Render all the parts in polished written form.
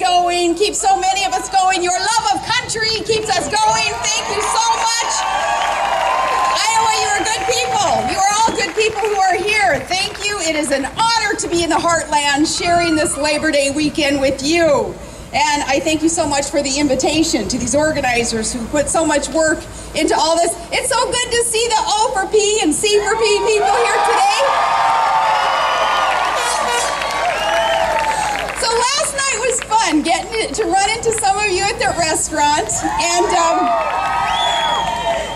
going, keeps so many of us going. Your love of country keeps us going. Thank you so much. Iowa, you are good people. You are all good people who are here. Thank you. It is an honor to be in the heartland sharing this Labor Day weekend with you. And I thank you so much for the invitation to these organizers who put so much work into all this. It's so good to see the O for P and C for P people here today. So last night was fun getting to run into some of you at the restaurant and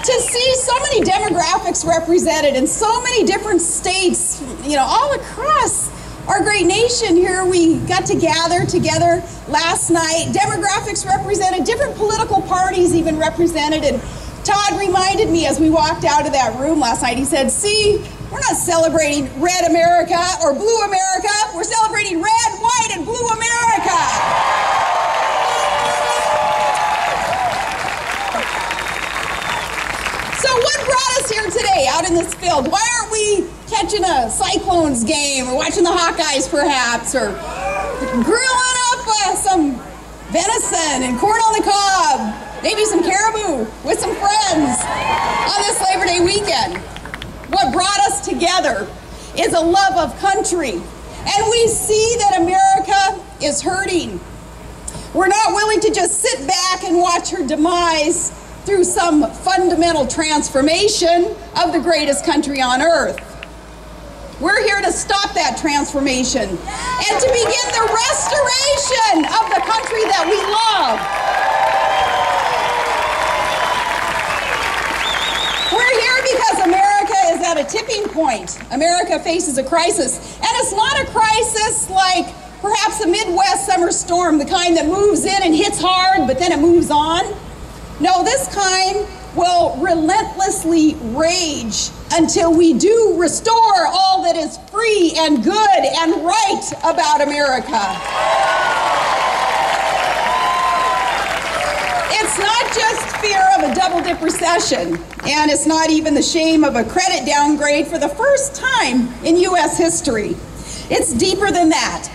to see so many demographics represented in so many different states, you know, all across our great nation here. We got to gather together last night. Demographics represented, different political parties even represented. And Todd reminded me as we walked out of that room last night, he said, see, we're not celebrating red America or blue America. We're celebrating red, white, and blue America. So what brought us here today out in this field? Why aren't we catching a Cyclones game or watching the Hawkeyes perhaps, or grilling up some venison and corn on the cob, maybe some caribou with some friends on this Labor Day weekend? What brought us together is a love of country, and we see that America is hurting. We're not willing to just sit back and watch her demise through some fundamental transformation of the greatest country on earth. We're here to stop that transformation and to begin the restoration of the country that we love. We're here because America is at a tipping point. America faces a crisis, and it's not a crisis like perhaps a Midwest summer storm, the kind that moves in and hits hard, but then it moves on. No, this kind will relentlessly rage until we do restore all that is free and good and right about America. It's not just fear of a double-dip recession, and it's not even the shame of a credit downgrade for the first time in U.S. history. It's deeper than that.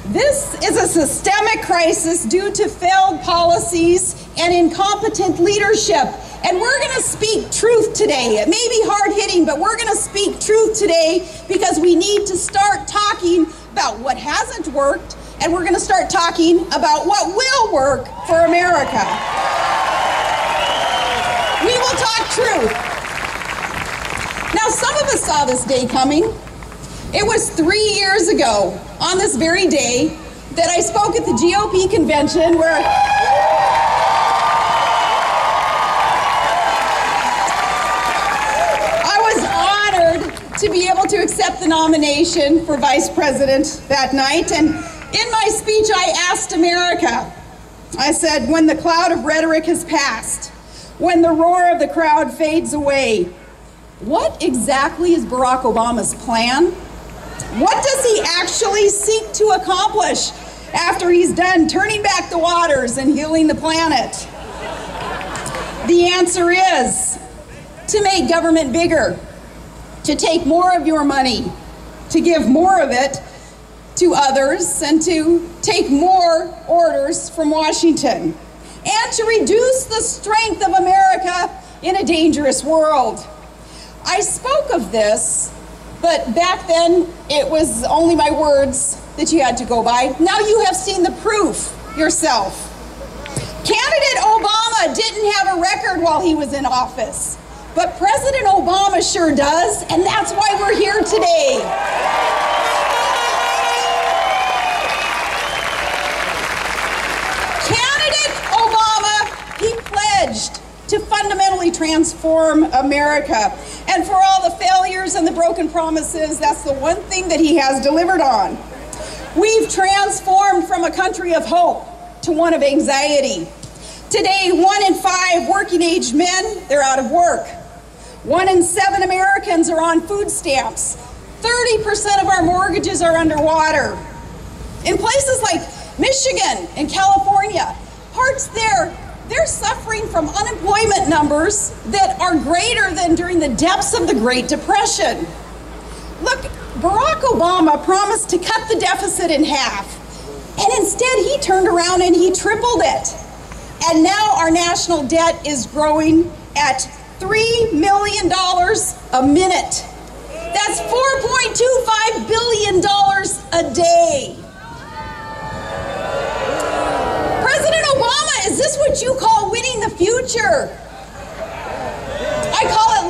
This is a systemic crisis due to failed policies and incompetent leadership. And we're going to speak truth today. It may be hard-hitting, but we're going to speak truth today because we need to start talking about what hasn't worked, and we're going to start talking about what will work for America. We will talk truth. Now, some of us saw this day coming. It was 3 years ago on this very day that I spoke at the GOP convention where to be able to accept the nomination for vice president that night. And in my speech, I asked America, I said, when the cloud of rhetoric has passed, when the roar of the crowd fades away, what exactly is Barack Obama's plan? What does he actually seek to accomplish after he's done turning back the waters and healing the planet? The answer is to make government bigger, to take more of your money, to give more of it to others, and to take more orders from Washington, and to reduce the strength of America in a dangerous world. I spoke of this, but back then it was only my words that you had to go by. Now you have seen the proof yourself. Candidate Obama didn't have a record while he was in office. But President Obama sure does, and that's why we're here today. Candidate Obama, he pledged to fundamentally transform America. And for all the failures and the broken promises, that's the one thing that he has delivered on. We've transformed from a country of hope to one of anxiety. Today, 1 in 5 working-age men, they're out of work. 1 in 7 Americans are on food stamps. 30% of our mortgages are underwater. In places like Michigan and California, parts there, they're suffering from unemployment numbers that are greater than during the depths of the Great Depression. Look, Barack Obama promised to cut the deficit in half, And instead, he turned around and he tripled it. And now our national debt is growing at $3 million a minute. That's $4.25 billion a day. President Obama, is this what you call winning the future? I call it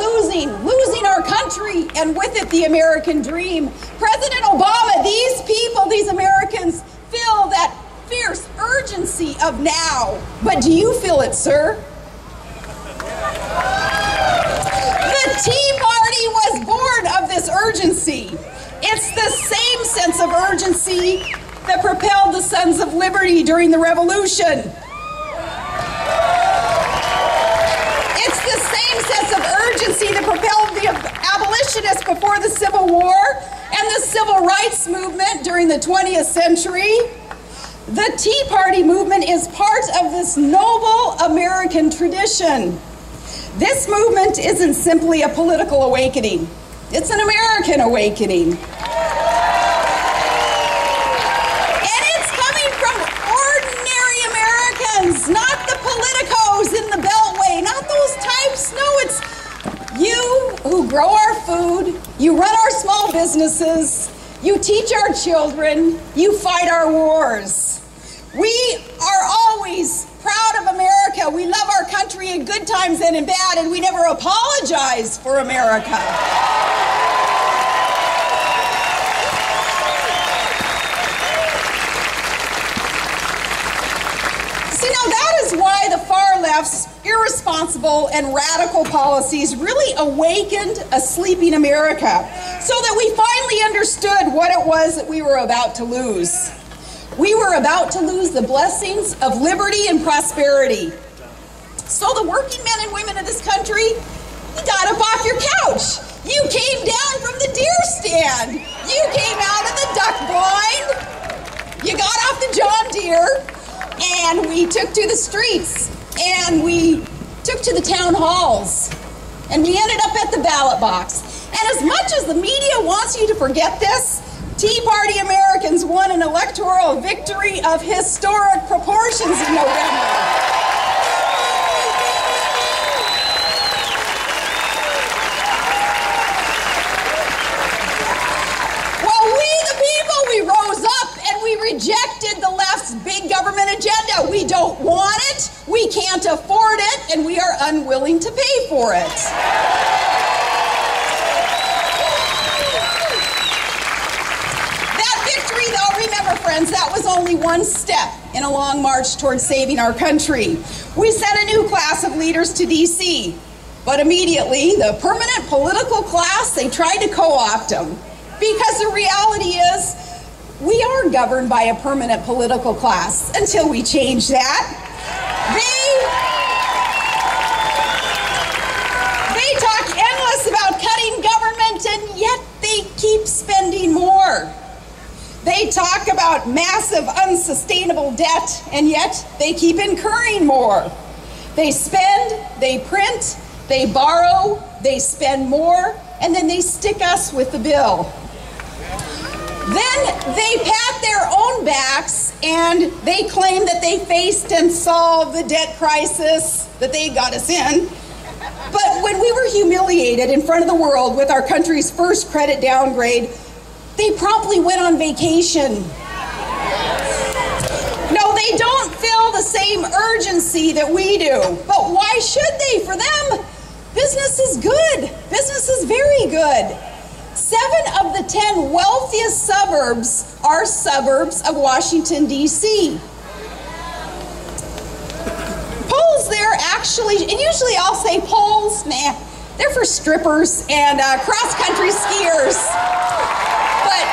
losing our country, and with it the American dream. President Obama, these people, these Americans, feel that fierce urgency of now. But do you feel it, sir? The Tea Party was born of this urgency. It's the same sense of urgency that propelled the Sons of Liberty during the Revolution. It's the same sense of urgency that propelled the abolitionists before the Civil War and the Civil Rights Movement during the 20th century. The Tea Party movement is part of this noble American tradition. This movement isn't simply a political awakening. It's an American awakening. And it's coming from ordinary Americans, not the politicos in the Beltway, not those types. No, it's you who grow our food, you run our small businesses, you teach our children, you fight our wars. We are always proud of America. We love our country in good times and in bad, and we never apologize for America. See, now that is why the far left's irresponsible and radical policies really awakened a sleeping America, so that we finally understood what it was that we were about to lose. We were about to lose the blessings of liberty and prosperity. So the working men and women of this country, you got up off your couch. You came down from the deer stand. You came out of the duck blind. You got off the John Deere, and we took to the streets, and we took to the town halls, and we ended up at the ballot box. And as much as the media wants you to forget this, Tea Party Americans won an electoral victory of historic proportions in November. Well, we the people, we rose up and we rejected the left's big government agenda. We don't want it, we can't afford it, and we are unwilling to pay for it. Remember, friends, that was only one step in a long march towards saving our country. We sent a new class of leaders to D.C., but immediately the permanent political class, they tried to co-opt them. Because the reality is, we are governed by a permanent political class until we change that. They talk endless about cutting government, and yet they keep spending more. They talk about massive, unsustainable debt, and yet they keep incurring more. They spend, they print, they borrow, they spend more, and then they stick us with the bill. Then they pat their own backs and they claim that they faced and solved the debt crisis that they got us in. But when we were humiliated in front of the world with our country's first credit downgrade, they promptly went on vacation. No, they don't feel the same urgency that we do. But why should they? For them, business is good. Business is very good. 7 of the 10 wealthiest suburbs are suburbs of Washington, D.C. Polls there actually, and usually I'll say polls, nah, they're for strippers and cross-country skiers. But